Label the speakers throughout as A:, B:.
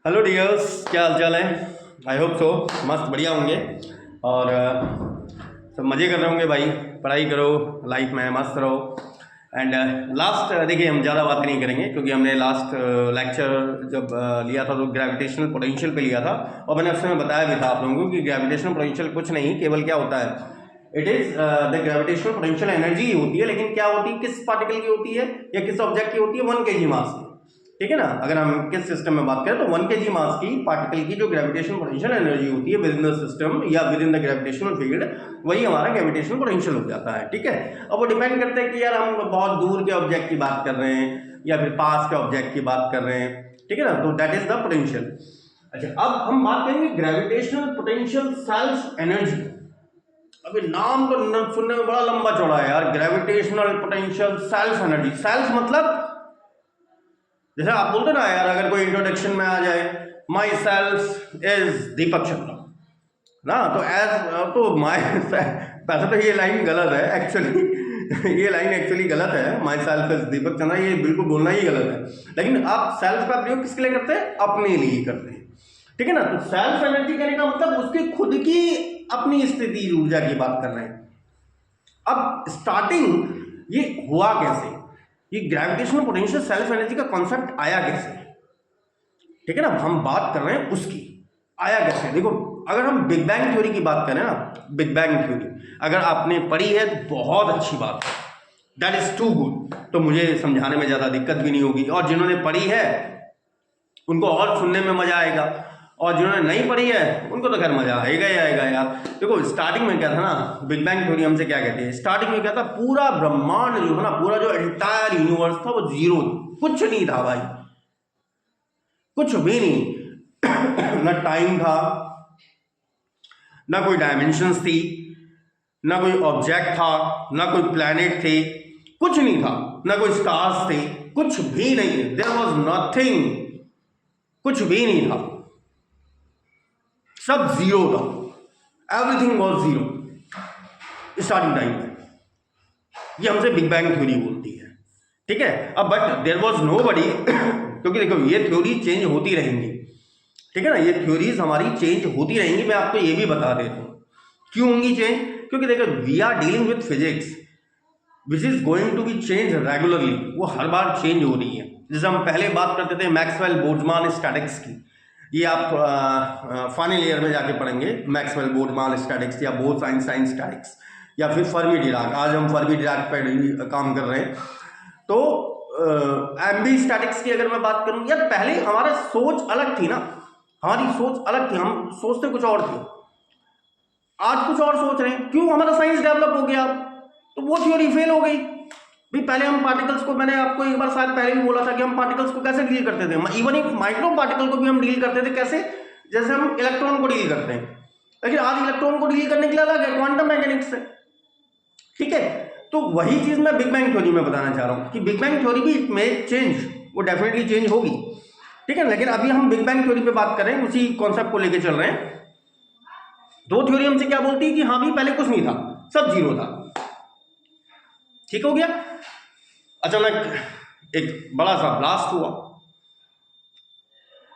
A: Hello dears, क्या हाल चाल है। आई होप सो मस्त बढ़िया होंगे और सब मज़े कर रहे होंगे भाई। पढ़ाई करो, लाइफ में मस्त रहो। एंड लास्ट देखिए, हम ज़्यादा बात नहीं करेंगे क्योंकि हमने लास्ट लेक्चर जब लिया था तो ग्रेविटेशनल पोटेंशियल पे लिया था और मैंने उसमें बताया भी था आप लोगों को कि ग्रेविटेशनल पोटेंशियल कुछ नहीं, केवल क्या होता है, it is the gravitational potential energy होती है। लेकिन क्या होती है, किस पार्टिकल की होती है या किस ऑब्जेक्ट की होती है, 1 kg मास की। ठीक है ना। अगर हम किस सिस्टम में बात करें तो 1 kg मास की पार्टिकल की जो ग्रेविटेशनल पोटेंशियल एनर्जी होती है विद इन द सिस्टम या with in the gravitational field, वही हमारा ग्रेविटेशनल पोटेंशियल हो जाता है। ठीक है। अब वो डिपेंड करता है कि यार हम बहुत दूर के ऑब्जेक्ट की बात कर रहे हैं या फिर पास के ऑब्जेक्ट की बात कर रहे हैं। ठीक है ना, तो दैट इज द पोटेंशियल। अच्छा, अब हम बात करेंगे ग्रेविटेशनल पोटेंशियल सेल्फ एनर्जी। अभी नाम तो सुनने में बड़ा लंबा चौड़ा है यार, gravitational potential self energy. Self मतलब जैसे आप बोलते ना यार, अगर कोई इंट्रोडक्शन में आ जाए my self is Deepak Sharma ना, तो एज तो माई वैसे तो ये लाइन गलत है एक्चुअली ये लाइन एक्चुअली गलत है, माई सेल्फ इज दीपक चंद्रा, ये बिल्कुल बोलना ही गलत है। लेकिन आप सेल्फ का प्रयोग किसके लिए करते हैं? अपने लिए करते हैं। ठीक है ना। तो सेल्फ एनर्जी कहने का मतलब उसकी खुद की अपनी स्थिति ऊर्जा की बात कर रहे हैं। अब स्टार्टिंग ये हुआ कैसे, ये ग्रेविटेशनल पोटेंशियल सेल्फ एनर्जी का कॉन्सेप्ट आया कैसे? ठीक है ना, हम बात कर रहे हैं उसकी आया कैसे। देखो, अगर हम बिग बैंग थ्योरी की बात करें ना, बिग बैंग थ्योरी अगर आपने पढ़ी है तो बहुत अच्छी बात है, दैट इज टू गुड, तो मुझे समझाने में ज़्यादा दिक्कत भी नहीं होगी। और जिन्होंने पढ़ी है उनको और सुनने में मज़ा आएगा, और जिन्होंने नहीं पढ़ी है उनको तो खैर मजा आएगा ही आएगा यार। देखो, स्टार्टिंग में क्या था ना, बिग बैंग थ्योरी हमसे क्या कहती है, स्टार्टिंग में क्या था, पूरा ब्रह्मांड जो है ना, पूरा जो एंटायर यूनिवर्स था वो जीरो, कुछ नहीं था भाई, कुछ भी नहीं ना टाइम था, ना कोई डायमेंशंस थी, ना कोई ऑब्जेक्ट था, ना कोई प्लैनेट थे, कुछ नहीं था, ना कोई स्टार्स थे, कुछ भी नहीं। देयर वाज नथिंग, कुछ भी नहीं था, सब जीरो था, everything was zero starting time में। ये हमसे बिग बैंग थ्योरी बोलती है। ठीक है। अब बट देयर वॉज नो बडी क्योंकि देखो ये थ्योरी चेंज होती रहेंगी। ठीक है ना, ये थ्योरीज हमारी चेंज होती रहेंगी। मैं आपको ये भी बता देता हूँ क्यों होंगी चेंज, क्योंकि देखो we are dealing with physics which is going to be change regularly, वो हर बार चेंज हो रही है। जैसे हम पहले बात करते थे मैक्सवेल बोल्ट्जमान स्टैटिक्स की, ये आप फाइनल ईयर में जाके पढ़ेंगे, मैक्सवेल बोल्ट्जमान स्टैटिक्स या बोल्ट्ज-आइंस्टाइन स्टैटिक्स या फिर फर्मी डिराक। आज हम फर्मी डिराक पर काम कर रहे हैं। तो एम्बी स्टैटिक्स की अगर मैं बात करूं, यार पहले हमारा सोच अलग थी ना, हमारी सोच अलग थी, हम सोचते कुछ और थे, आज कुछ और सोच रहे हैं। क्यों? हमारा साइंस डेवलप हो गया, तो वो थ्योरी फेल हो गई भाई। पहले हम पार्टिकल्स को, मैंने आपको एक बार शायद पहले भी बोला था कि हम पार्टिकल्स को कैसे डील करते थे, इवन एक माइक्रो पार्टिकल को भी हम डील करते थे कैसे, जैसे हम इलेक्ट्रॉन को डील करते हैं। लेकिन आज इलेक्ट्रॉन को डील करने के लिए अलग है, क्वांटम मैकेनिक्स है। ठीक है। तो वही चीज मैं बिग बैंग थ्योरी में बताना चाह रहा हूं कि बिग बैंग थ्योरी भी इट मे चेंज, वो डेफिनेटली चेंज होगी। ठीक है। लेकिन अभी हम बिग बैंग थ्योरी पे बात कर रहे हैं, उसी कॉन्सेप्ट को लेकर चल रहे हैं। दो थ्योरी हमसे क्या बोलती है कि हाँ भी पहले कुछ नहीं था, सब जीरो था। ठीक हो गया। अचानक एक बड़ा सा ब्लास्ट हुआ।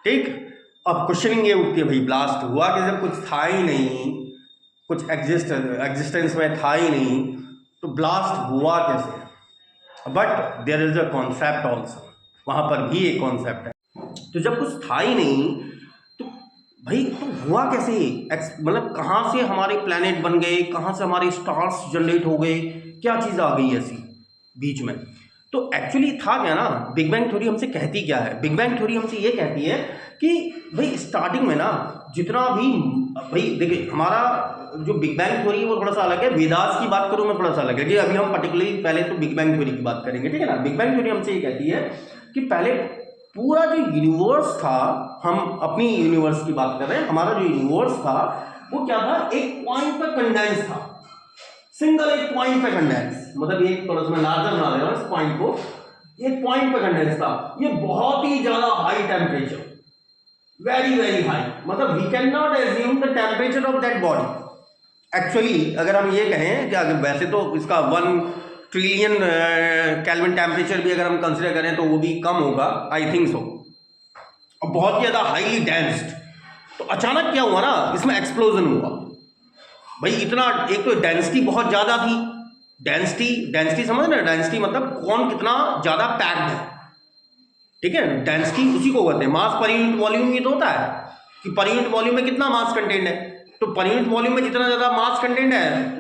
A: ठीक। अब क्वेश्चनिंग ये उठती है भाई, ब्लास्ट हुआ कि जब कुछ था ही नहीं, कुछ एग्जिस्टेंस में था ही नहीं, तो ब्लास्ट हुआ कैसे? But there is a concept also, वहां पर भी एक कॉन्सेप्ट है। तो जब कुछ था ही नहीं तो भाई तो हुआ कैसे, मतलब कहाँ से हमारे प्लैनेट बन गए, कहाँ से हमारे स्टार्स जनरेट हो गए, क्या चीज़ आ गई ऐसी बीच में? तो एक्चुअली था क्या ना, बिग बैंग थ्योरी हमसे कहती क्या है, बिग बैंग थ्योरी हमसे ये कहती है कि भाई स्टार्टिंग में ना जितना भी, भाई देखिए हमारा जो बिग बैंग थ्योरी है वो थोड़ा सा अलग है, वेदास की बात करूँ मैं थोड़ा सा अलग है कि अभी हम पर्टिकुलरली पहले तो बिग बैंग थ्योरी की बात करेंगे। ठीक है ना। बिग बैंग थ्योरी हमसे ये कहती है कि पहले पूरा जो यूनिवर्स था, हम अपनी यूनिवर्स की बात कर रहे हैं, हमारा जो यूनिवर्स था वो क्या था, एक पॉइंट पर कंडेंस था, सिंगल एक पॉइंट पे कंडेंस, मतलब एक थोड़ा सा मैं लार्जर बना रहा हूं इस पॉइंट को, एक पॉइंट पे कंडेंस था। ये बहुत ही ज्यादा high temperature, very very high, मतलब we can not assume the temperature of that body. Actually अगर हम ये कहें कि वैसे तो इसका 1 ट्रिलियन केल्विन टेम्परेचर भी अगर हम कंसिडर करें तो वो भी कम होगा, आई थिंक सो। और बहुत ही ज़्यादा हाईली डेंस्ड। तो अचानक क्या हुआ ना, इसमें एक्सप्लोजन हुआ भाई। इतना, एक तो डेंसिटी बहुत ज़्यादा थी, डेंसिटी समझ ना, डेंसिटी मतलब कौन कितना ज़्यादा पैक्ड है, ठीक है। डेंसिटी उसी को कहते हैं, मास पर यूनिट वॉल्यूम। ये तो होता है कि पर यूनिट वॉल्यूम में कितना मास कंटेंट है, तो पर यूनिट वॉल्यूम में जितना ज़्यादा मास कंटेंट है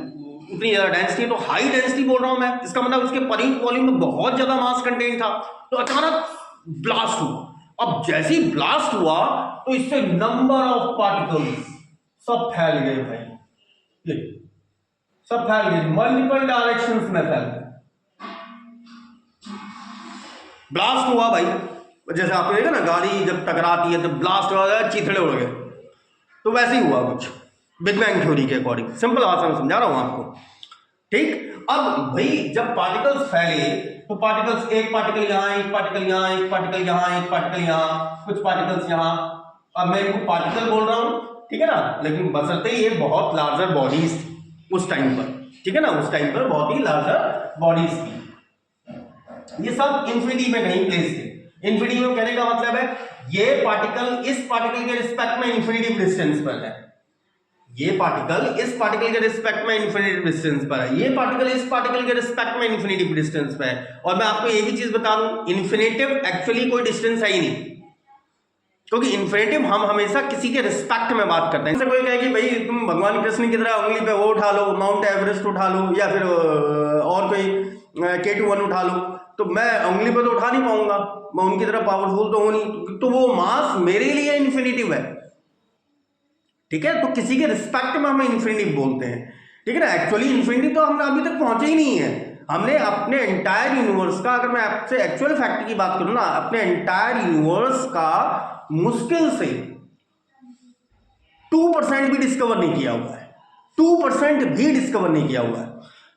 A: उतनी ज़्यादा डेंसिटी है। तो हाई डेंसिटी बोल रहा हूँ मैं, इसका मतलब उसके पर यूनिट वॉल्यूम में बहुत ज़्यादा मास कंटेंट था। तो अचानक ब्लास्ट हुआ। अब जैसे ही ब्लास्ट हुआ तो इससे नंबर ऑफ पार्टिकल्स सब फैल गए भाई, ये सब फैल गए, मल्टीपल डायरेक्शंस में फैल गए। ब्लास्ट हुआ भाई, जैसे आपने देखा ना गाड़ी जब टकराती है तो ब्लास्ट हो जाए, चीथड़े उड़ गए, तो वैसे ही हुआ कुछ बिग बैंग थ्योरी के अकॉर्डिंग। सिंपल भाषा में समझा रहा हूं आपको, ठीक। अब भाई जब पार्टिकल्स फैले तो पार्टिकल्स, एक पार्टिकल यहां, एक पार्टिकल यहां, एक पार्टिकल यहां, एक पार्टिकल यहां, कुछ पार्टिकल्स यहां। अब मैं इनको पार्टिकल बोल रहा हूं, ठीक है ना, लेकिन बशर्ते ये बहुत लार्जर बॉडीज थी उस टाइम पर, ठीक है ना, उस टाइम पर बहुत ही लार्जर बॉडीज थी। ये सब इंफिनिटी में कहीं प्लेस थे। इंफिनिटी में कहने का मतलब है ये पार्टिकल इस पार्टिकल के रिस्पेक्ट में इंफिनिटी डिस्टेंस पर है, ये पार्टिकल इस पार्टिकल के रिस्पेक्ट में इंफिनिटी डिस्टेंस पर है, ये पार्टिकल इस पार्टिकल के रिस्पेक्ट में इंफिनिटी डिस्टेंस पर है। और मैं आपको ये भी चीज बता दूं, इन्फिनेटिव एक्चुअली कोई डिस्टेंस है ही नहीं, क्योंकि इन्फिनेटिव हम हमेशा किसी के रिस्पेक्ट में बात करते हैं। जैसे कोई कहे कि भाई तुम भगवान कृष्ण की तरह उंगली पे वो उठा लो, माउंट एवरेस्ट उठा लो, या फिर और कोई K2-1 उठा लो, तो मैं उंगली पे तो उठा नहीं पाऊंगा, मैं उनकी तरह पावरफुल तो हूं नहीं, तो वो मास मेरे लिए इन्फिनिटिव है, ठीक है। तो किसी के रिस्पेक्ट में हम इन्फिनिटी बोलते हैं, ठीक है ना। एक्चुअली इन्फिनिटी तो हमने अभी तक पहुंचे ही नहीं है। हमने अपने एंटायर यूनिवर्स का, अगर मैं आपसे एक्चुअल फैक्ट की बात करूं ना, अपने एंटायर यूनिवर्स का मुश्किल से 2% भी डिस्कवर नहीं किया हुआ है, 2% भी डिस्कवर नहीं किया हुआ है,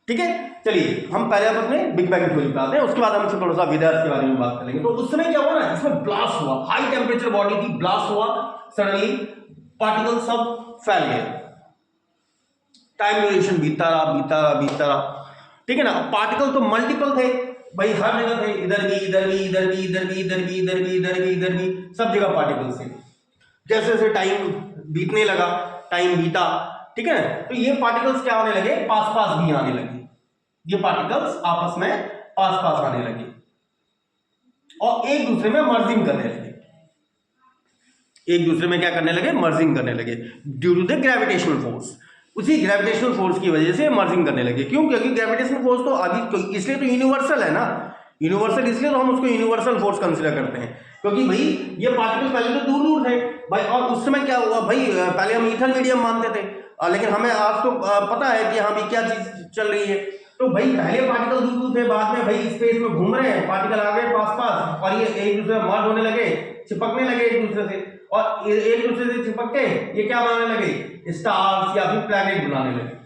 A: ठीक है। चलिए हम पहले अब अपने बिग बैंग थ्योरी पे आते हैं, उसके बाद हम थोड़ा सा वेदर्स के बारे में बात करेंगे। तो उसमें क्या हुआ ना, इसमें ब्लास्ट हुआ, हाई टेम्परेचर बॉडी थी, ब्लास्ट हुआ, सडनली पार्टिकल सब फैल गए, टाइम ड्यूरेशन बीतता रहा, ठीक है ना। पार्टिकल तो मल्टीपल थे भाई, हर जगह थे, इधर भी, इधर भी, इधर भी, इधर भी, इधर भी, इधर भी, इधर भी, इधर भी, सब जगह पार्टिकल्स थे। जैसे जैसे टाइम बीतने लगा, टाइम बीता, ठीक है, तो ये पार्टिकल्स क्या आने लगे, पास पास भी आने लगे, ये पार्टिकल्स आपस में पास पास आने लगे और एक दूसरे में मर्जिंग करने लगे, एक दूसरे में क्या करने लगे, मर्जिंग करने लगे, due to the gravitational force. उसी ग्रेविटेशनल फोर्स की वजह से मर्जिंग करने लगे। क्यों? क्योंकि ग्रेविटेशनल फोर्स तो अभी इसलिए तो यूनिवर्सल है ना, यूनिवर्सल इसलिए तो हम उसको यूनिवर्सल फोर्स कंसिडर करते हैं, क्योंकि भाई ये पार्टिकल पहले तो दूर दूर थे भाई, और उस समय क्या हुआ भाई, पहले हम ईथर मीडियम मानते थे, लेकिन हमें आज तो पता है कि हाँ भाई क्या चीज चल रही है। तो भाई पहले पार्टिकल दूर दूर थे, बाद में भाई स्पेस में घूम रहे हैं, पार्टिकल आ गए पास पास और ये एक दूसरे में मर्ज होने लगे, चिपकने लगे एक दूसरे से, और एक दूसरे से चिपक के ये क्या बनाने लगे, स्टार्स या फिर प्लैनेट बनाने लगे।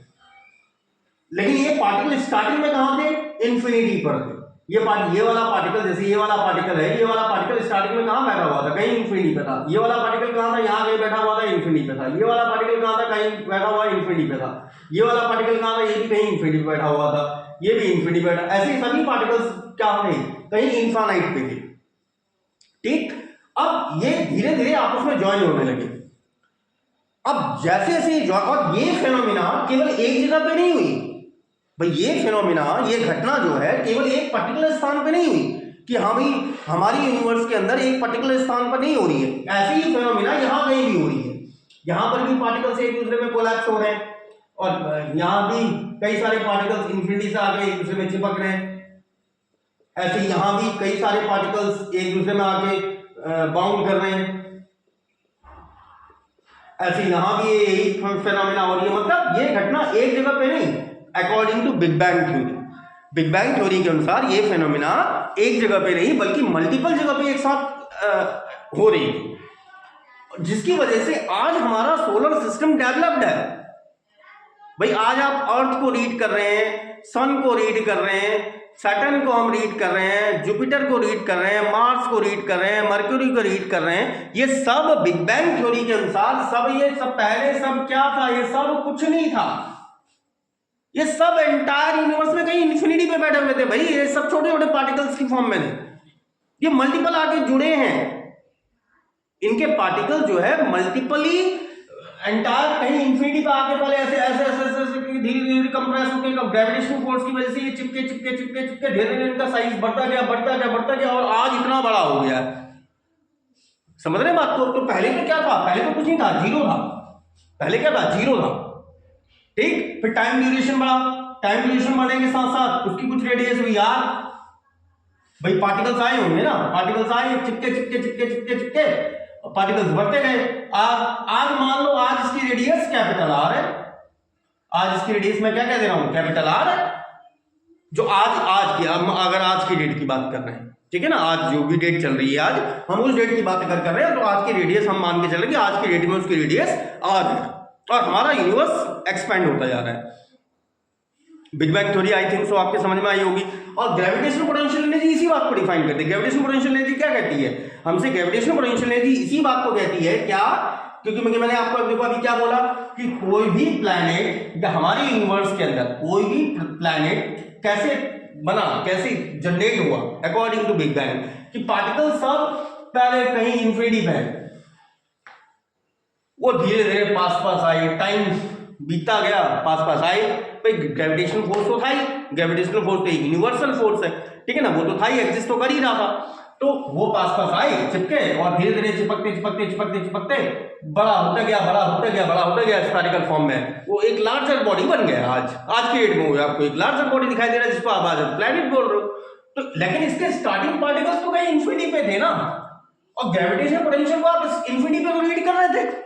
A: लेकिन ये पार्टिकल स्टार्टिंग में कहां थे, इन्फिनिटी पर थे। ये वाला पार्टिकल, जैसे ये वाला पार्टिकल है, ये वाला पार्टिकल स्टार्टिंग में कहां बैठा हुआ था, कहीं इन्फिनिटी पे था। ये वाला पार्टिकल कहां था, यहां कहीं बैठा हुआ था, इन्फिनिटी पे था। ये वाला पार्टिकल कहां था, कहीं बैठा हुआ इन्फिनिटी पे था। ये वाला पार्टिकल कहां था, ये भी कहीं इन्फिनिटी पे बैठा हुआ था, ये भी इन्फिनिटी पे बैठा। ऐसे सभी पार्टिकल्स क्या थे, कहीं इन्फानाइट पे थे, ठीक। अब ये धीरे धीरे आपस में ज्वाइन होने लगे। अब जैसे जैसे और ये फेनोमेना केवल एक जगह पे नहीं हुई भाई, ये फेनोमेना, ये घटना जो है केवल एक पर्टिकुलर स्थान पे नहीं हुई कि हाँ भाई हमारी यूनिवर्स के अंदर एक पर्टिकुलर स्थान पर नहीं हो रही है। ऐसे ही फेनोमेना यहां कहीं भी हो रही है, यहां पर भी पार्टिकल्स एक दूसरे में कोलैप्स हो रहे हैं और यहां भी कई सारे पार्टिकल्स इन्फिनिटी से आके एक दूसरे में चिपक रहे हैं। ऐसे यहां भी कई सारे पार्टिकल्स एक दूसरे में आके बाउंड कर रहे हैं। ऐसे यहां भी यही फेनोमेना हो रही है। मतलब ये घटना एक जगह पे नहीं, according to big bang theory, big bang theory के अनुसार ये फेनोमेना एक जगह पे नहीं बल्कि मल्टीपल जगह पे एक साथ हो रही है, जिसकी वजह से आज हमारा सोलर सिस्टम डेवलप्ड है भाई। आज आप अर्थ को रीड कर रहे हैं, सन को रीड कर रहे हैं, सैटर्न को हम रीड कर रहे हैं, जुपिटर को रीड कर रहे हैं, मार्स को रीड कर रहे हैं, मर्क्यूरी को रीड कर रहे हैं। ये सब बिग बैंग थ्योरी के अनुसार सब, ये सब पहले सब क्या था, ये सब कुछ नहीं था। ये सब एंटायर यूनिवर्स में कहीं इन्फिनिटी पे बैठे हुए थे भाई, ये सब छोटे छोटे पार्टिकल्स की फॉर्म में थे, ये मल्टीपल आके जुड़े हैं। इनके पार्टिकल जो है मल्टीपली एंटायर कहीं इंफिनिटी पे आके पहले ऐसे ऐसे ऐसे ऐसे धीरे धीरे कंप्रेस होके ग्रेविटेशनल फोर्स की वजह से ये चिपके चिपके चिपके चिपके धीरे धीरे इनका साइज बढ़ता गया बढ़ता गया बढ़ता गया और आज इतना बड़ा हो गया। समझ रहे बात को? तो पहले तो क्या था? पहले तो कुछ नहीं था, जीरो था। पहले क्या था? जीरो था। ठीक, फिर टाइम ड्यूरेशन बढ़ा, टाइम ड्यूरेशन बढ़ने के साथ साथ उसकी कुछ रेडियस हुई यार भाई, पार्टिकल्स आए होंगे ना, पार्टिकल्स आए चिपके चिपके चिपके चिपके चिपके पार्टिकल्स बढ़ते गए। आज मान लो आज इसकी रेडियस कैपिटल आर है, आज इसकी रेडियस मैं क्या कह दे रहा हूं? कैपिटल आर है। जो आज की, अगर आज की डेट की बात कर रहे हैं, ठीक है ना, आज जो भी डेट चल रही है आज हम उस डेट की बात कर रहे हैं, तो आज की रेडियस हम मान के चल रहे हैं कि आज की डेट में उसकी रेडियस आर है और हमारा यूनिवर्स एक्सपेंड होता जा रहा है। Big bang theory I think so आपके समझ में आई होगी। और ग्रेविटेशनल पोटेंशियल एनर्जी इसी बात को डिफाइन करती है। ग्रेविटेशनल पोटेंशियल एनर्जी क्या कहती है हमसे? ग्रेविटेशनल पोटेंशियल एनर्जी इसी बात को कहती है क्या, क्योंकि मैंने आपको देखो अभी क्या बोला कि कोई भी प्लैनेट या हमारे यूनिवर्स के अंदर कोई भी प्लैनेट कैसे बना, कैसे जनरेट हुआ अकॉर्डिंग टू बिग बैंग, कि पार्टिकल सब पहले कहीं इंफिनिटी पे है, वो धीरे धीरे पास पास आए, टाइम बीतता गया, पास पास आए। भाई ग्रेविटेशनल फोर्स तो था ही, ग्रेविटेशनल फोर्स तो एक यूनिवर्सल फोर्स है, ठीक है ना, वो तो था ही, एग्जिस्ट तो कर ही रहा था। तो वो पास पास आए चिपके और धीरे धीरे चिपकते चिपकते चिपकते चिपकते बड़ा होता गया, बड़ा होता गया, बड़ा होता गया स्फेरिकल फॉर्म में, वो एक लार्जर बॉडी बन गया। आज की डेट में आपको एक लार्जर बॉडी दिखाई दे रहा है जिसको आप आज प्लैनेट बोल रहे हो। तो लेकिन इसके स्टार्टिंग पार्टिकल्स तो कहीं इंफिनिटी पे थे ना, और ग्रेविटेशनल पोटेंशियल को आप इंफिनिटी पे रीड कर रहे थे।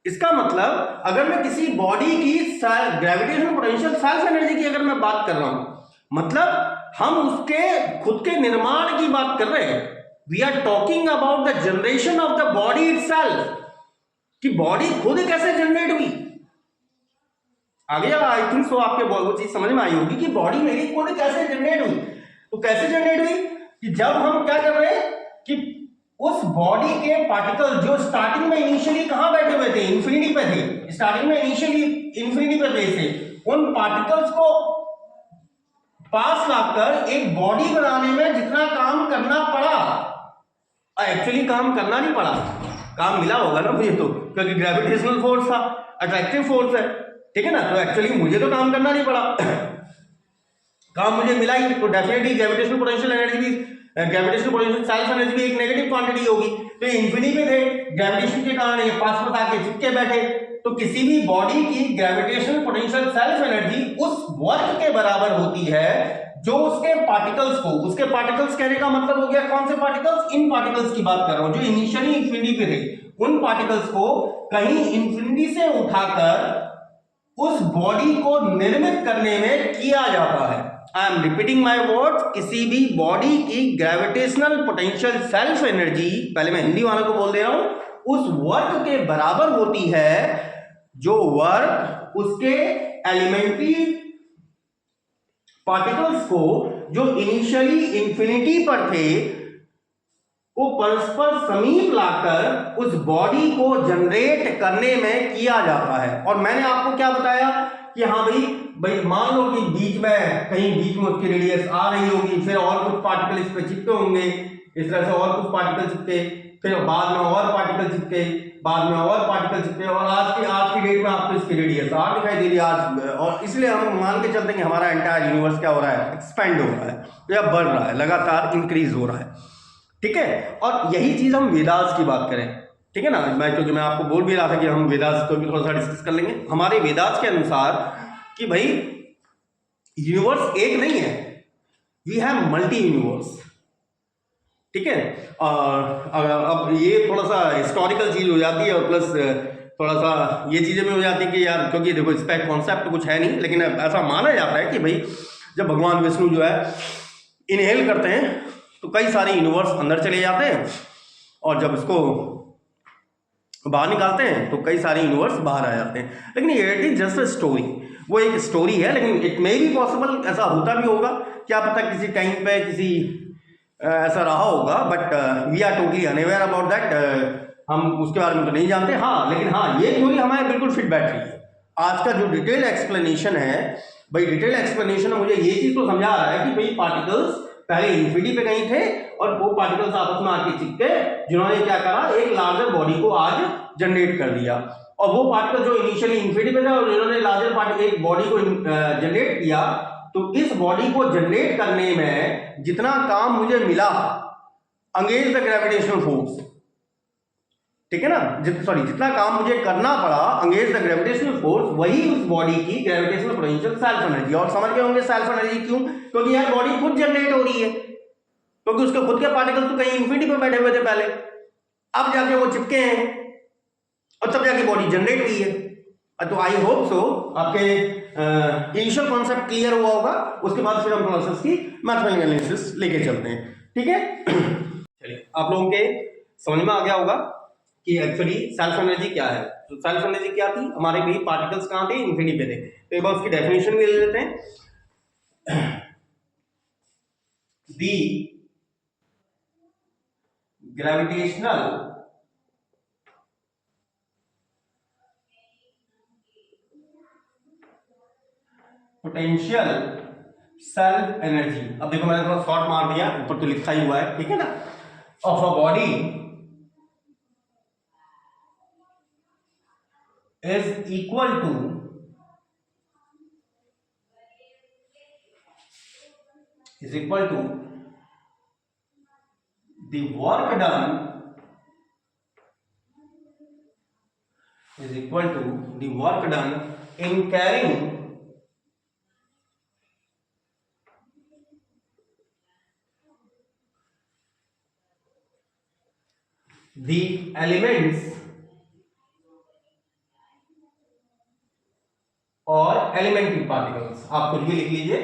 A: इसका मतलब अगर मैं किसी बॉडी की ग्रेविटेशनल पोटेंशियल सेल्फ एनर्जी की अगर मैं बात कर रहा हूं, मतलब हम उसके खुद के निर्माण की बात कर रहे हैं। We are talking about the generation of the body itself, कि बॉडी खुद कैसे जनरेट हुई। आगे आई थिंक सो आपके वो चीज समझ में आई होगी कि बॉडी मेरी खुद कैसे जनरेट हुई। तो कैसे जनरेट हुई कि जब हम क्या कर रहे हैं कि उस बॉडी के पार्टिकल जो स्टार्टिंग में इनिशियली कहां बैठे हुए थे, इंफिनिटी पे थे, स्टार्टिंग में इनिशियली इंफिनिटी पे थे, उन पार्टिकल्स को पास लाकर एक बॉडी बनाने में जितना काम करना पड़ा, एक्चुअली काम करना नहीं पड़ा, काम मिला होगा ना मुझे तो, क्योंकि ग्रेविटेशनल फोर्स था, अट्रैक्टिव फोर्स है, ठीक है ना, तो एक्चुअली मुझे तो काम करना नहीं पड़ा, काम मुझे मिला ही। तो डेफिनेटली ग्रेविटेशनल पोटेंशियल एनर्जी भी, ग्रेविटेशनल पोटेंशियल सेल्फ एनर्जी भी एक नेगेटिव क्वांटिटी होगी। तो इंफिनिटी पे थे, ग्रेविटेशन के कारण ये पास पास आके चिपके बैठे। तो किसी भी बॉडी की ग्रेविटेशनल पोटेंशियल सेल्फ एनर्जी उस वर्क के बराबर होती है जो उसके पार्टिकल्स को, उसके पार्टिकल्स कहने का मतलब हो गया कौन से पार्टिकल्स? इन पार्टिकल्स की बात कर रहा हूं जो इनिशियली इंफिनिटी पे थे, उन पार्टिकल्स को कहीं इंफिनिटी से उठाकर उस बॉडी को निर्मित करने में किया जाता है। I am repeating my words, किसी भी बॉडी की ग्रेविटेशनल पोटेंशियल सेल्फ एनर्जी, पहले मैं हिंदी वालों को बोल दे रहा हूं, उस वर्क के बराबर होती है जो वर्क उसके एलिमेंट्री पार्टिकल्स को जो इनिशियली इंफिनिटी पर थे को परस्पर समीप लाकर उस बॉडी को जनरेट करने में किया जाता है। और मैंने आपको क्या बताया कि हाँ भाई मान लो कि बीच में कहीं बीच में उसकी रेडियस आ रही होगी, फिर और कुछ पार्टिकल इस पे चिपके होंगे, इस तरह से और कुछ पार्टिकल चिपके, फिर बाद में और पार्टिकल चिपके, बाद में और पार्टिकल चिपके, और आज की डेट में आपको इसकी रेडियस आर दिखाई दे रही है आज। और इसलिए हम मान के चलते हैं कि हमारा एंटायर यूनिवर्स क्या हो रहा है? एक्सपेंड हो रहा है या बढ़ रहा है, लगातार इंक्रीज हो रहा है, ठीक है। और यही चीज हम वेदास की बात करें, ठीक है ना, क्योंकि मैं आपको बोल भी रहा था कि हम वेदास को भी थोड़ा सा डिस्कस कर लेंगे। हमारे वेदास के अनुसार कि भाई यूनिवर्स एक नहीं है, वी हैव मल्टी यूनिवर्स, ठीक है। और अब ये थोड़ा सा हिस्टोरिकल चीज हो जाती है और प्लस थोड़ा सा ये चीजें भी हो जाती है कि यार, क्योंकि देखो इस पर कॉन्सेप्ट तो कुछ है नहीं, लेकिन ऐसा माना जाता है कि भाई जब भगवान विष्णु जो है इनहेल करते हैं तो कई सारे यूनिवर्स अंदर चले जाते हैं, और जब इसको बाहर निकालते हैं तो कई सारे यूनिवर्स बाहर आ जाते हैं। लेकिन it is just a story, वो एक स्टोरी है, लेकिन इट मे बी पॉसिबल ऐसा होता भी होगा, क्या पता किसी टाइम पे किसी ऐसा रहा होगा, but we are totally unaware about that, हम उसके बारे में तो नहीं जानते। हाँ, लेकिन हाँ ये थ्योरी हमारे बिल्कुल फिट बैठ रही है। आज का जो डिटेल एक्सप्लेनेशन है भाई, डिटेल एक्सप्लेनेशन मुझे ये चीज तो समझा रहा है कि भाई पार्टिकल्स पहले इन्फिनिटी पे कहीं थे और वो पार्टिकल्स आपस में आके चिपके, जिन्होंने क्या करा, एक लार्जर बॉडी को आज जनरेट कर दिया। और वो पार्टिकल जो इनिशियली इन्फिनिटी पे था और जिन्होंने लार्जर पार्टिकल एक बॉडी को जनरेट किया, तो इस बॉडी को जनरेट करने में जितना काम मुझे मिला अंगेज द ग्रेविटेशनल फोर्स, ठीक है ना, जितना काम मुझे करना पड़ा अंगेज द ग्रेविटेशनल फोर्स, वही उस बॉडी की ग्रेविटेशनल पोटेंशियल सेल्फ एनर्जी। और समझ गए होंगे सेल्फ एनर्जी क्यों? क्योंकि यार बॉडी खुद जनरेट हो रही है, क्योंकि उसके खुद के पार्टिकल्स तो कहीं इन्फिनिटी पे बैठे हुए थे पहले, अब जाके वो चिपके हैं और तब जाके बॉडी जनरेट हुई है। तो आई होप सो आपके इनिशियल कॉन्सेप्ट क्लियर हुआ होगा। उसके बाद फिर हम प्रोसेस की मैथमेटिकल एनालिसिस लेके चलते हैं, ठीक है। चलिए, आप लोगों के समझ में आ गया होगा कि एक्चुअली सेल्फ एनर्जी क्या है। तो सेल्फ एनर्जी क्या थी, हमारे भी पार्टिकल्स कहां थे, इन्फिनिटी पे थे। तो एक बार उसकी डेफिनेशन भी ले लेते हैं। The gravitational potential self energy, अब देखो मैंने थोड़ा शॉर्ट मार दिया, ऊपर तो लिखा ही हुआ है, ठीक है ना, of a body is equal to the work done in carrying the elements और एलिमेंट्री पार्टिकल्स। आप कुछ भी लिख लीजिए।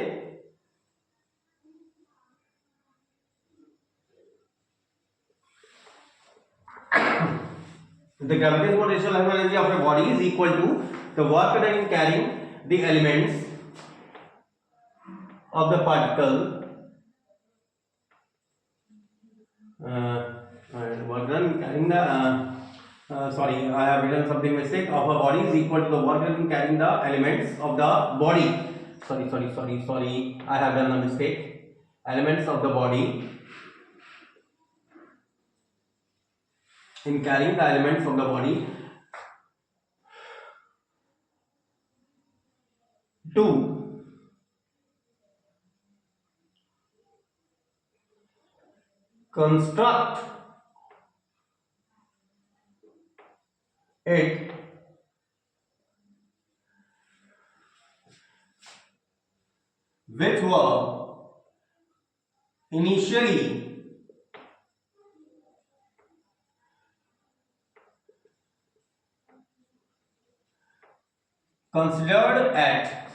A: The gravitational potential energy of a body is equal to the work done in carrying the elements of the particle work done in carrying the sorry, I have written something mistake. Of a body is equal to the work done in carrying the elements of the body. Sorry. I have done a mistake. Elements of the body in carrying the elements of the body to construct it which were initially considered at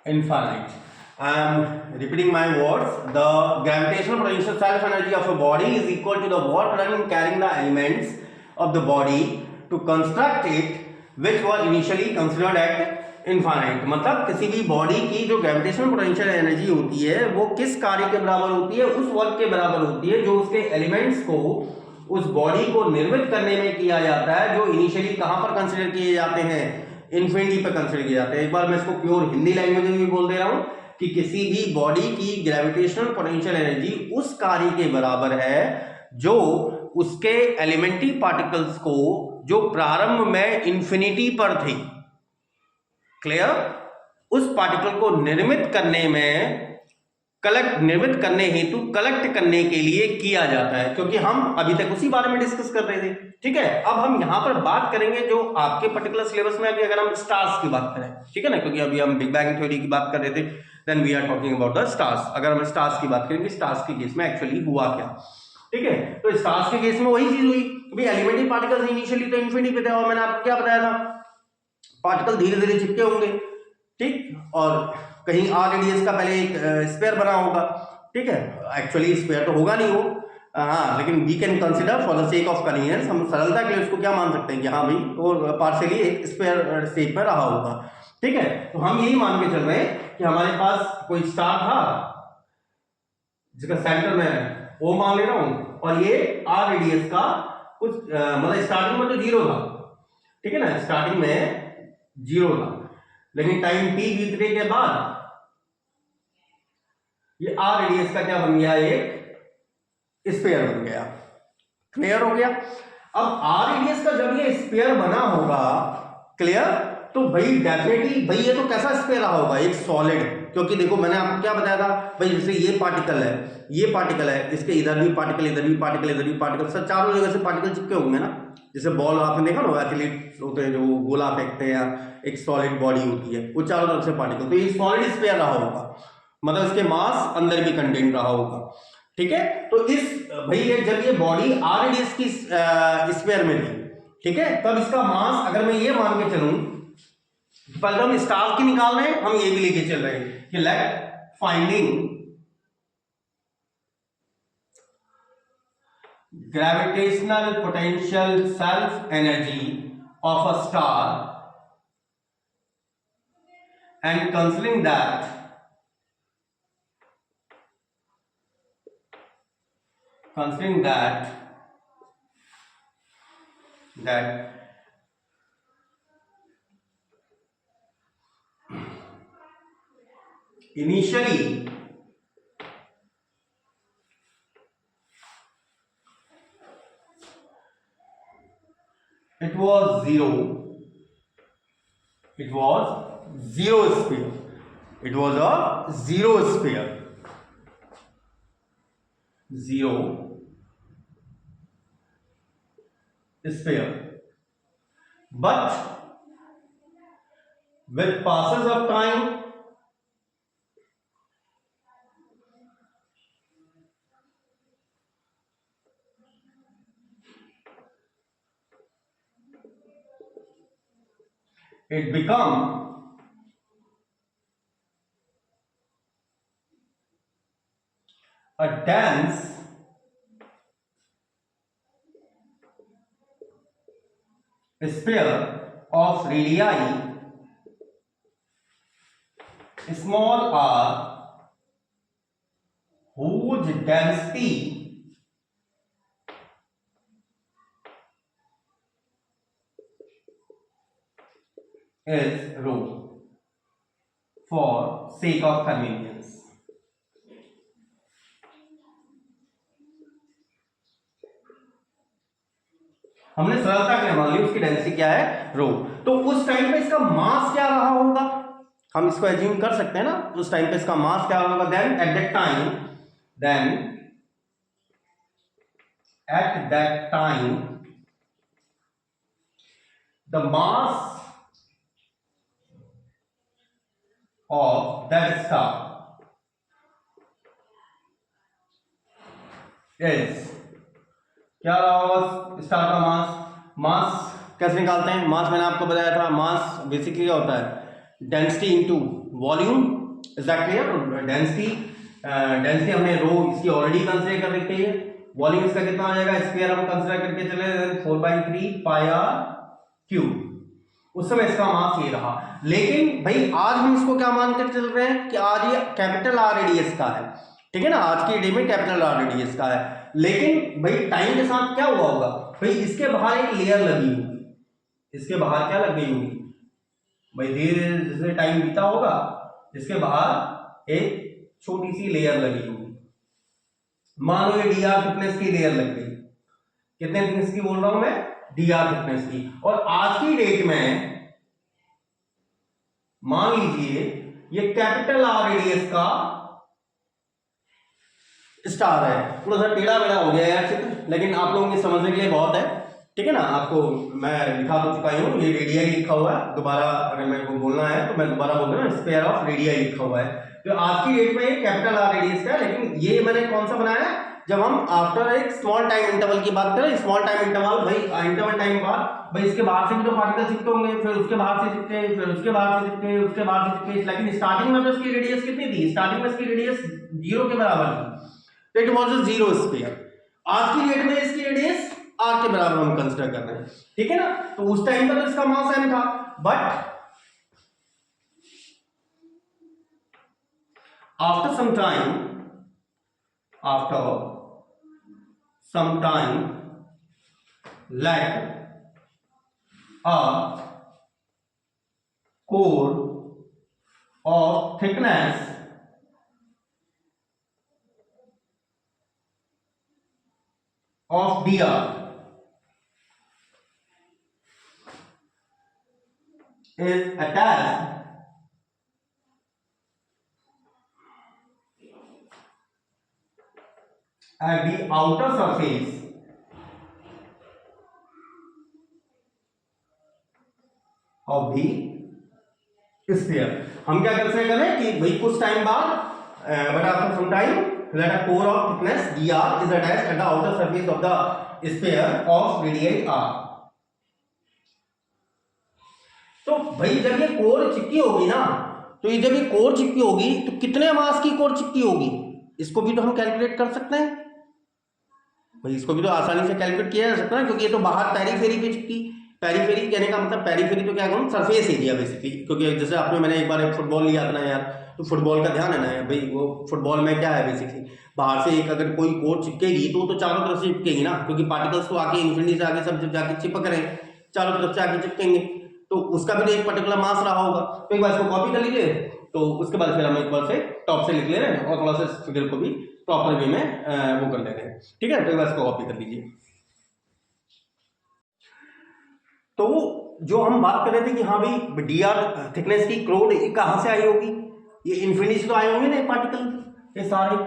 A: infinite. I am repeating my words. The gravitational potential self energy of a body is equal to the work done in carrying the elements of the body to construct it which were initially considered at infinite. मतलब किसी भी body की जो gravitational potential energy होती है वो किस कार्य के बराबर होती है, उस वर्क के बराबर होती है जो उसके एलिमेंट्स को, उस बॉडी को निर्मित करने में किया जाता है, जो इनिशियली कहां पर कंसीडर किए जाते हैं, इन्फिनिटी पर कंसीडर किए जाते हैं। एक बार मैं इसको प्योर हिंदी लैंग्वेज में भी बोल दे रहा हूं कि किसी भी बॉडी की ग्रेविटेशनल पोटेंशियल एनर्जी उस कार्य के बराबर है जो उसके एलिमेंट्री पार्टिकल्स को, जो प्रारंभ में इन्फिनिटी पर थे, क्लियर, उस पार्टिकल को निर्मित करने हेतु कलेक्ट करने के लिए किया जाता है। क्योंकि हम अभी तक उसी बारे में डिस्कस कर रहे थे, ठीक है। अब हम यहां पर बात करेंगे जो आपके पर्टिकुलर सिलेबस में, अगर हम स्टार्स की बात करें, ठीक है ना, क्योंकि अभी हम बिग बैंग थ्योरी की बात कर रहे थे, then we are talking about the stars. अगर हम स्टार्स की बात करेंगे, स्टार्स के केस में एक्चुअली हुआ क्या, ठीक है। तो स्टार्स के केस में वही चीज हुई, एलिमेंट्री पार्टिकल्स इनिशियली तो इन्फिनिटी पे थे, और मैंने आपको क्या बताया था, पार्टिकल धीरे धीरे चिपके होंगे, ठीक, और कहीं आर रेडियस का पहले एक स्फीयर बना होगा, ठीक है। एक्चुअली स्फीयर तो होगा नहीं वो, हाँ, लेकिन we can consider for the sake of convenience, हम सरलता के लिए उसको क्या मान सकते हैं कि हाँ भाई वो पार्शियली एक स्फीयर शेप में रहा होगा, ठीक है। तो हम यही मान के चल रहे हैं कि हमारे पास कोई स्टार था जिसका सेंटर में ओ मान ले रहा हूं, और ये आर रेडियस का कुछ मतलब स्टार्टिंग में तो 0 था, ठीक है ना, स्टार्टिंग में 0 था, लेकिन टाइम टी बीतने के बाद ये आर रेडियस का क्या बन गया, एक स्फीयर बन गया। क्लियर हो गया। अब आर रेडियस का जब ये स्फीयर बना होगा, क्लियर, तो भाई डेफिनेटली भाई ये तो कैसा स्फीयर रहा होगा, एक सॉलिड। क्योंकि देखो मैंने आपको क्या बताया था भाई, जैसे ये पार्टिकल है, ये पार्टिकल है, इसके इधर भी पार्टिकल, इधर भी पार्टिकल, इधर भी पार्टिकल, सब चारों जगह से पार्टिकल चिपके होंगे ना। जैसे बॉल आपने देखा ना, एथलीट होते हैं जो गोला फेंकते हैं, या एक सॉलिड बॉडी होती है, वो चारों तरफ से पार्टिकल, तो ये सॉलिड स्फीयर रहा होगा, मतलब इसके मास अंदर भी कंटेन रहा होगा। ठीक है, तो इस भाई ये जब ये बॉडी आर रेडियस की स्फीयर में थी, ठीक है, तब इसका मास अगर मैं ये मान के चलूं, पहले हम स्टार की निकाल रहे हैं, हम ये भी लेके चल रहे हैं कि let finding gravitational potential self energy of a star, and considering that initially it was zero sphere, it was a zero sphere, but with passes of time it become a dense sphere of radii small r, whose density is rho, for sake of convenience. हमने सरलता के लिए मान ली उसकी density क्या है, रो। तो उस टाइम पे इसका मास क्या रहा होगा, हम इसको एज्यूम कर सकते हैं ना, उस टाइम पे इसका मास क्या होगा, then at that time the mass of that star is, क्या रहा होगा स्टार का मास कैसे निकालते हैं, मास मैंने आपको बताया था, मास बेसिकली क्या होता है, density into volume, is that clear. Density हमने रो इसकी ऑलरेडी कंसीडर कर रखी है, वॉल्यूम इसका कितना आ जाएगा, स्क्वायर हम कंसीडर करके चले 4/3 पाई आर क्यूब, उस समय इसका मास ये रहा। लेकिन भाई आज हम इसको क्या मानकर चल रहे हैं कि आज ये कैपिटल आर रेडियस का है, ठीक है ना, आज की डे में कैपिटल आर रेडियस का है। लेकिन भाई टाइम के साथ क्या हुआ होगा, भाई इसके बाहर एक लेयर लगी होगी, इसके बाहर क्या लग गई होगी भाई, धीरे धीरे जैसे टाइम बीता होगा, इसके बाहर एक छोटी सी लेयर लगी होगी, मान लो ये डी आर थिकनेस की लेयर लग गई, कितने थिकनेस की बोल रहा हूं मैं, डी आर थिकनेस की। और आज की डेट में मान लीजिए ये कैपिटल आर रेडियस का स्टार है, थोड़ा सा टेढ़ा मेढ़ा हो गया यार चित्र, लेकिन आप लोगों के समझने के लिए बहुत है, ठीक है ना, आपको मैं लिखा तो चुका हूं, ये रेडियाई लिखा हुआ है, दोबारा अगर मेरे को बोलना है तो मैं दोबारा बोल रहा हूं, स्क्वायर ऑफ रेडियाई लिखा हुआ है। तो आज की डेट में ये कैपिटल आर रेडियस का है, लेकिन ये मैंने कौन सा बनाया है, जब हम आफ्टर एक स्मॉल टाइम इंटरवल की बात करें, स्मॉल टाइम इंटरवल भाई इंटरवल टाइम बाद भाई इसके बाहर से भी तो पार्टिकल चिपके होंगे, फिर उसके बाहर से चिपके, फिर उसके बाहर से चिपके, उसके बाहर से चिपके, लेकिन स्टार्टिंग में तो इसकी रेडियस कितनी थी, स्टार्टिंग में इसकी रेडियस 0 के बराबर थी, it was a zero sphere. आज की डेट में इसकी रेडियस आर के बराबर हम कंसीडर कर रहे हैं, ठीक है ना, तो उस टाइम पर तो इसका मास m था, but after some time let a core of thickness of dr is attached at the outer surface of the sphere. हम क्या कर सकते हैं कि भाई कुछ टाइम बाद but after some time let a core of thickness dr is attached at the outer surface of the sphere of radii r. तो भाई जब ये कोर चिपकी होगी ना, तो ये जब ये कोर चिपकी होगी तो कितने मास की कोर चिपकी होगी, इसको भी तो हम कैलकुलेट कर सकते हैं भाई, इसको भी तो आसानी से कैलकुलेट किया जा सकता है, क्योंकि ये तो बाहर पेरीफेरी पे चिपकी। पेरीफेरी कहने का मतलब पेरीफेरी तो क्या कहूँ, सरफेस एरिया बेसिकली, क्योंकि जैसे आपने मैंने एक बार एक फुटबॉल लिया था ना यार, तो फुटबॉल का ध्यान है ना भाई, वो फुटबॉल में क्या है बेसिकली, बाहर से एक अगर कोई कोर चिपकेगी तो चारों तरफ से चिपकेगी ना, क्योंकि पार्टिकल्स तो आके इन्फिनिटी से आगे सब जब जाके चिपक रहे हैं, चारों तरफ से आगे चिपकेंगे, तो उसका भी तो एक पर्टिकुलर मास रहा होगा। तो एक बार इसको कॉपी कर लीजिए, तो उसके बाद फिर हम एक बार से टॉप से लिख ले रहे हैं और थोड़ा सा फिगर को भी प्रॉपर वे में वो कर ले रहे हैं, ठीक है। तो एक बार इसको कॉपी कर लीजिए। तो जो हम बात कर रहे थे कि हाँ भाई dr थिकनेस की क्रोड ये कहाँ से आई होगी, ये इन्फिनिटी से तो आए होंगे ना पार्टिकल ये सारे।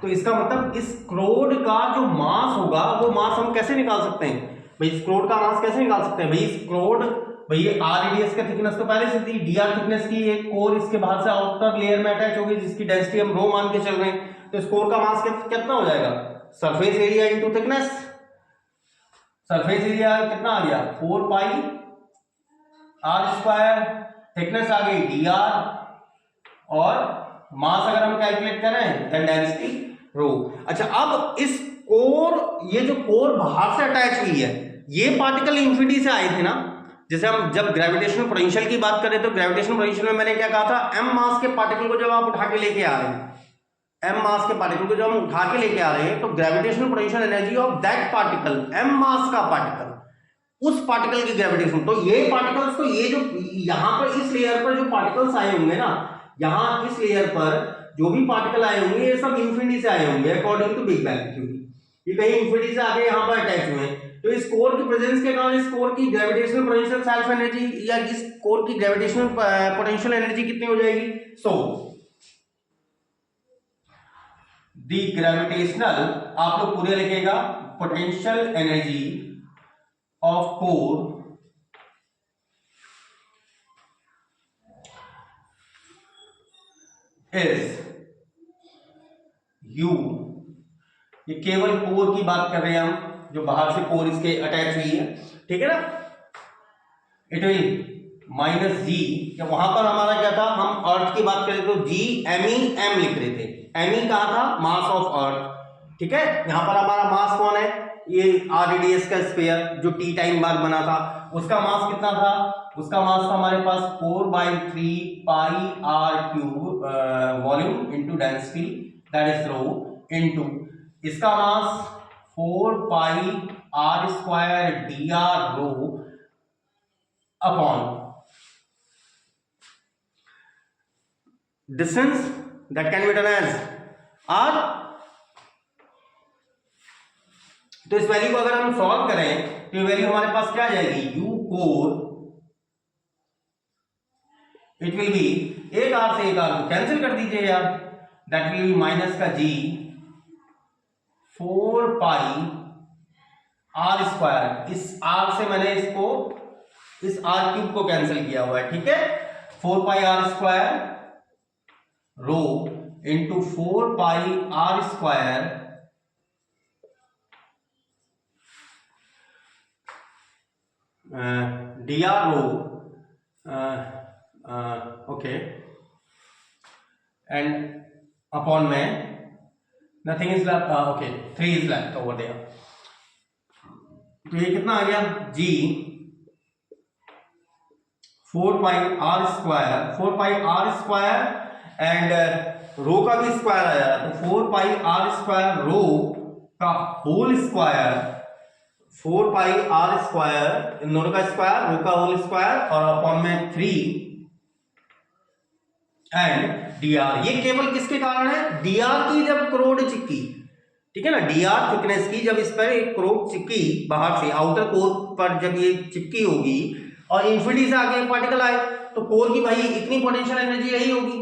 A: तो इसका मतलब इस क्रोड का जो मास होगा वो मास हम कैसे निकाल सकते हैं भाई, इस क्रोड का मास कैसे निकाल सकते हैं भाई, इस क्रोड भाई ये आर रेडियस का थिकनेस तो पहले से थी, dr थिकनेस की एक कोर इसके बाहर से आउटर लेयर में अटैच होगी जिसकी डेंसिटी हम रो मान के चल रहे हैं। तो इस कोर का मास कितना हो जाएगा, surface area into thickness. Surface area कितना आ गया 4 पाई आर स्क्वायर, थिकनेस आ गई dr, और मास अगर हम कैलकुलेट करें देन डेंसिटी रो। अच्छा अब इस कोर, ये जो कोर बाहर से अटैच हुई है, ये पार्टिकल इन्फिनिटी से आए थे ना, जैसे हम जब ग्रेविटेशनल पोटेंशियल की बात करें तो ग्रेविटेशनल पोटेंशियल में मैंने क्या कहा था, m मास के पार्टिकल को जब आप उठा के लेके आ रहे हैं, m मास के पार्टिकल को जब हम उठा के लेके आ रहे हैं, तो gravitational potential energy of that particle, m मास का पार्टिकल, उस पार्टिकल की ग्रेविटेशन, तो ये पार्टिकल्स को ये जो यहां पर इस लेयर पर जो पार्टिकल्स आए होंगे ना, यहां इस लेयर पर जो भी पार्टिकल आए होंगे ये सब इन्फिनिटी से आए होंगे according to big bang theory, ये कहीं इन्फिनिटी से आके यहां पर अटैच हुए हैं। तो इस कोर की प्रेजेंस के कारण इस कोर की ग्रेविटेशनल पोटेंशियल सेल्फ एनर्जी या इस कोर की ग्रेविटेशनल पोटेंशियल एनर्जी कितनी हो जाएगी, सो द ग्रेविटेशनल, आप लोग पूरे लिखेगा, potential energy of core is U, ये केवल कोर की बात कर रहे हैं हम, जो बाहर से कोर इसके अटैच हुई है, ठीक है ना। इट विल माइनस जी, वहां पर हमारा क्या था, हम अर्थ की बात करें तो जी m लिख रहे थे, m कहा था मास ऑफ अर्थ, ठीक है। यहां पर हमारा मास कौन है, ये आर रेडियस का स्फीयर जो t टाइम बाद बना था, उसका मास कितना था, उसका मास था हमारे पास 4/3 pi r cube volume into density that is rho, into इसका mass 4 pi r square d r rho upon distance that can be done as r. तो इस वैल्यू को अगर हम सॉल्व करें तो ये वैल्यू हमारे पास क्या आ जाएगी, you core, it will be, एक आर से एक आर को कैंसिल कर दीजिए यार, दैट विल बी माइनस का जी 4 पाई आर स्क्वायर, इस आर से मैंने इसको इस आर क्यूब को कैंसिल किया हुआ है, ठीक है, 4 pi r square rho into 4 pi r square d r rho, okay, and upon में nothing is left, okay 3 is left over there. तो ये कितना आ गया, G 4 pi r square, 4 pi r square and rho का भी square आया, तो 4 पाई आर स्क्वायर रो का whole square, 4 pi r square, इन दोनों का स्क्वायर, रो का होल स्क्वायर, और अपॉन में 3 एंड डी आर। ये केवल किसके कारण है, डी आर की जब क्रोड चिपकी, ठीक है ना, dr थिकनेस की जब इस पर एक प्रोब चिपकी बाहर से आउटर कोर पर, जब ये चिपकी होगी और इन्फिनिटी से आगे पार्टिकल आए तो कोर की भाई इतनी पोटेंशियल एनर्जी यही होगी,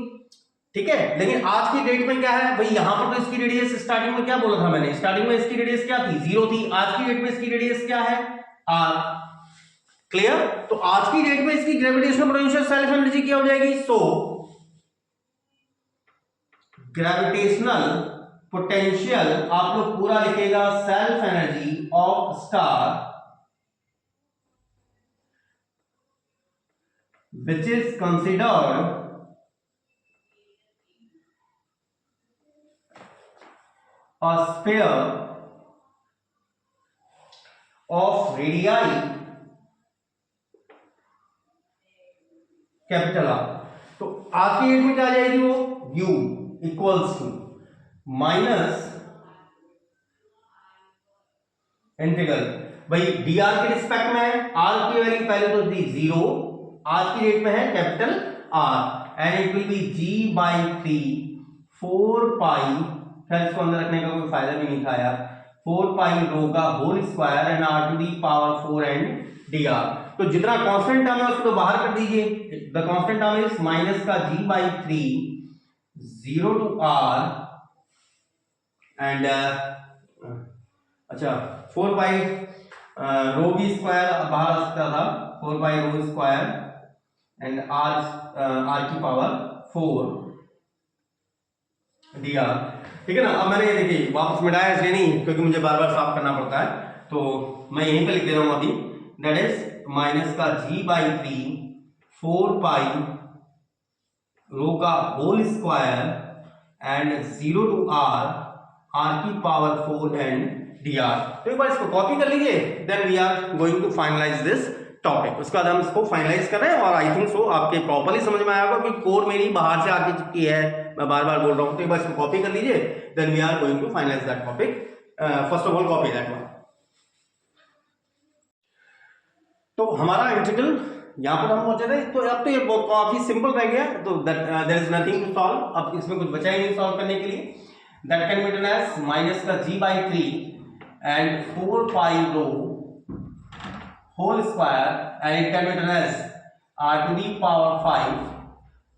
A: ठीक है। लेकिन आज की डेट में क्या है भाई, यहां पर तो इसकी रेडियस स्टार्टिंग में क्या बोला था मैंने, स्टार्टिंग में इसकी रेडियस क्या थी, 0 थी। आज की डेट में इसकी रेडियस क्या है, r। क्लियर। तो आज की डेट में इसकी ग्रेविटेशनल पोटेंशियल सेल्फ एनर्जी क्या हो जाएगी, सो ग्रेविटेशनल पोटेंशियल आप लोग पूरा लिखेगा self energy of star which is considered a sphere of radii capital R। तो आज की डेट में क्या आ जाएगी वो, u equals to minus integral भाई dr के रिस्पेक्ट में है, r की वैल्यू पहले तो थी 0, आज की डेट में है capital R and it will be g/3 4 पाई, खैर इसको अंदर रखने का कोई फायदा भी नहीं था यार, 4 पाई रो का whole square and r to the power 4 and dr। तो जितना कांस्टेंट टर्म है उसको तो बाहर कर दीजिए, the constant term is minus का g/3 0 टू r एंड अच्छा 4 पाई रो भी स्क्वायर बाहर आ सकता था, 4 pi row square and r की पावर 4 dr, ठीक है ना। अब मैंने ये देखिए वापस मिटाया इसलिए नहीं क्योंकि मुझे बार बार साफ करना पड़ता है, तो मैं यहीं पे लिख दे रहा हूं अभी, दैट इज माइनस का g/3 4 पाई रो का whole square and 0 to r की पावर 4 एंड dr। तो एक बार इसको कॉपी कर लीजिए, then we are going to finalize this topic. उसके बाद हम इसको फाइनलाइज कर रहे हैं और आई थिंक सो आपके प्रॉपर्ली समझ में आएगा कि कोर मेरी बाहर से आके चिपकी है, मैं बार बार बोल रहा हूं, तो एक बार इसको कॉपी कर लीजिए, then we are going to finalize that topic. First of all copy that one. तो हमारा इंटीग्रल यहां पर हम पहुंचे थे, तो अब तो ये काफी सिंपल रह गया, तो there is nothing to solve, अब इसमें कुछ बचा ही नहीं सॉल्व करने के लिए। That can be written as minus का g/3 and 4 pi rho whole square and it can be written as r to the power 5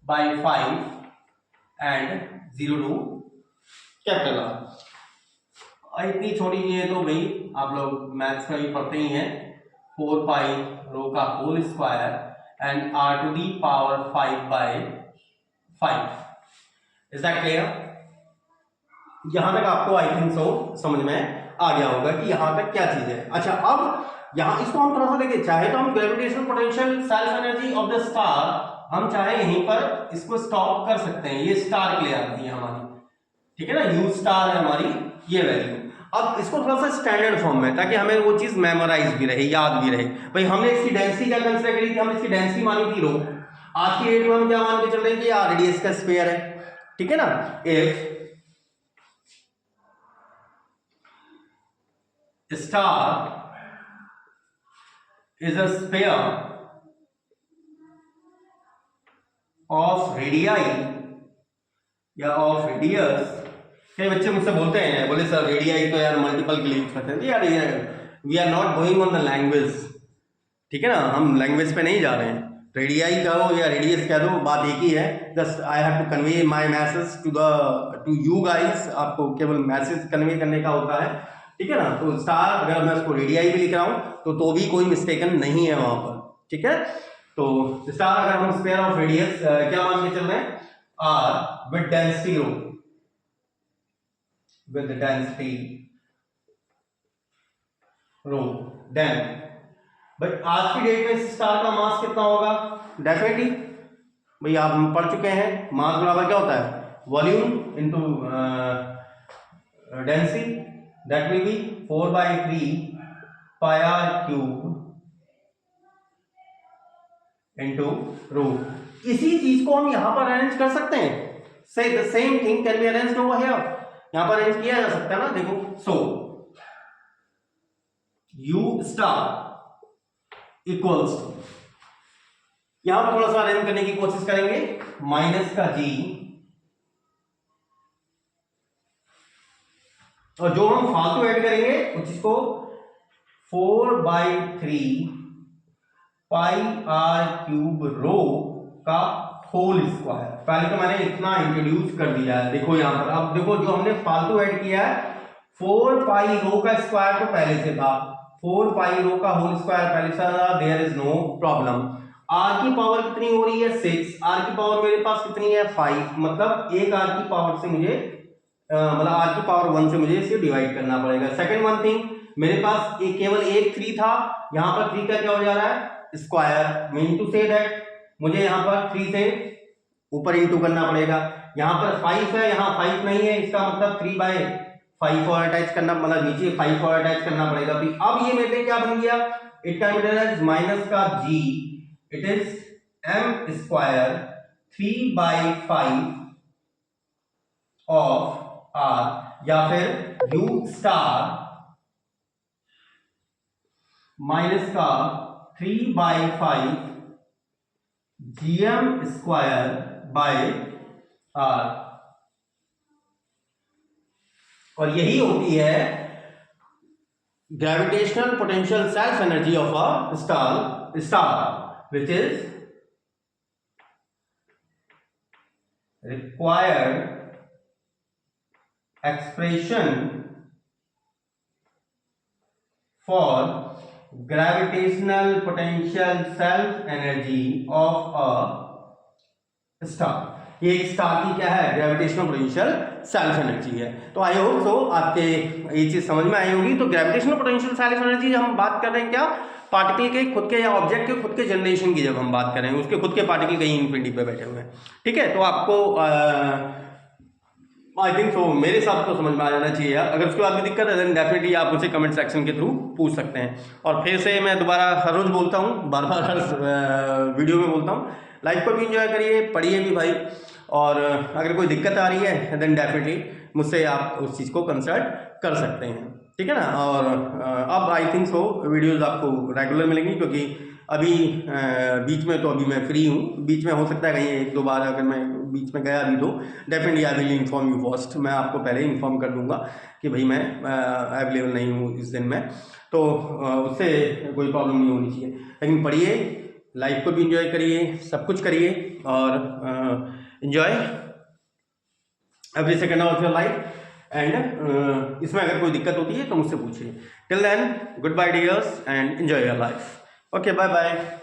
A: by 5 and 0 to capital R। इतनी छोटी चीज है तो भाई आप लोग मैथ्स का भी पढ़ते ही हैं, 4 पाई रो का whole square and r to the power 5 by 5। Is that clear? यहां तक आपको आई थिंक सो समझ में आ गया होगा कि यहां तक क्या चीज है। अच्छा अब यहां इसको हम थोड़ा सा देखिए, चाहे तो हम gravitational potential self energy of the star हम चाहे यहीं पर इसको स्टॉप कर सकते हैं, ये स्टार के लिए आती है हमारी, ठीक है ना, u स्टार है हमारी ये वैल्यू। अब इसको थोड़ा सा स्टैंडर्ड फॉर्म में, ताकि हमें वो चीज मेमोराइज भी रहे, याद भी रहे। भाई हमने इसकी डेंसिटी क्या कंसीडर करी थी, हमने इसकी डेंसिटी मानी थी रो। आज की डेट में हम क्या मान के चल रहे हैं कि यार रेडियस का स्क्वायर है, ठीक है ना। If star is a sphere of radii या of radius। कई बच्चे मुझसे बोलते हैं, बोले सर रेडियाई तो यार मल्टीपल के लिए यूज करते हैं, यार we are not going on the language, ठीक है ना, हम लैंग्वेज पे नहीं जा रहे हैं। रेडियाई कहो या रेडियस कह दो, बात एक ही है। Just I have to convey my message to you guys, आपको केवल मैसेज कन्वे करने का होता है, ठीक है ना। तो स्टार अगर मैं उसको रेडियाई भी लिख रहा हूं तो भी कोई मिस्टेकन नहीं है वहां पर, ठीक है। तो स्टार अगर हम स्क्वायर ऑफ रेडियस क्या मान के चल रहे हैं, r with density rho, with density rho, then but आज की डेट में स्टार का मास कितना होगा, डेफिनेटली भाई आप पढ़ चुके हैं, मास बराबर क्या होता है, volume into density, that will be 4/3 pi r cube into rho। इसी चीज को हम यहां पर अरेंज कर सकते हैं, say the same thing can be arranged over here, यहां पर अरेंज किया जा सकता है ना। देखो so u star equals to, यहां पर थोड़ा सा अरेंज करने की कोशिश करेंगे, माइनस का g और जो हम फालतू ऐड करेंगे उस चीज को 4/3 पाई आर क्यूब रो का होल स्क्वायर। पहले तो मैंने इतना इंट्रोड्यूस कर दिया है, देखो यहां पर। अब देखो जो हमने फालतू ऐड किया है 4 पाई रो का स्क्वायर तो पहले से था, 4 पाई रो का होल स्क्वायर पहले से था, there is no problem. R की पावर कितनी हो रही है 6, आर की पावर मेरे पास कितनी है 5, मतलब एक आर की पावर से मुझे मतलब आर की पावर 1 से मुझे इसे डिवाइड करना पड़ेगा। सेकंड वन थिंग, मेरे पास एक केवल एक 3 था, यहां पर 3 का क्या हो जा रहा है square, mean to say that मुझे यहां पर 3 से ऊपर इंटू करना पड़ेगा। यहां पर 5 है, यहां 5 नहीं है, इसका मतलब 3/5 और अटैच करना, मतलब नीचे 5 और अटैच करना पड़ेगा। अब ये मेरे लिए क्या बन गया, इट का मीटर माइनस का g, it is m square 3/5 of r, या फिर u स्टार माइनस का 3/5 gm स्क्वायर बाय r। और यही होती है gravitational potential self energy of a star which is required expression for gravitational potential self energy of a star। ये एक star की क्या है, ग्रेविटेशनल पोटेंशियल सेल्फ एनर्जी है। तो आई होप सो आपके ये चीज समझ में आई होगी। तो ग्रेविटेशनल पोटेंशियल सेल्फ एनर्जी हम बात कर रहे हैं क्या, पार्टिकल के खुद के या ऑब्जेक्ट के खुद के जनरेशन की जब हम बात कर रहे हैं, उसके खुद के पार्टिकल कहीं इन्फिनिटी पे बैठे हुए हैं, ठीक है। तो आपको आई थिंक सो मेरे हिसाब तो समझ में आ जाना चाहिए यार। अगर उसके बाद भी दिक्कत है देन डेफिनेटली आप मुझसे कमेंट सेक्शन के थ्रू पूछ सकते हैं। और फिर से मैं दोबारा हर रोज बोलता हूँ, बार बार हर वीडियो में बोलता हूँ, लाइफ को भी इंजॉय करिए, पढ़िए भी भाई। और अगर कोई दिक्कत आ रही है देन डेफिनेटली मुझसे आप उस चीज़ को कंसल्ट कर सकते हैं, ठीक है ना। और अब आई थिंक सो वीडियोज़ आपको रेगुलर मिलेंगी, क्योंकि अभी बीच में तो अभी मैं फ्री हूँ, बीच में हो सकता है कहीं एक दो बार अगर मैं बीच में गया भी तो definitely I will inform you first, मैं आपको पहले इन्फॉर्म कर दूंगा कि भाई मैं अवेलेबल नहीं हूँ इस दिन में, तो उससे कोई प्रॉब्लम नहीं होनी चाहिए। लेकिन पढ़िए, लाइफ को भी इंजॉय करिए, सब कुछ करिए और enjoy every second of your life. And इसमें अगर कोई दिक्कत होती है तो मुझसे पूछिए। Till then good bye dears and enjoy your life. Okay, bye bye.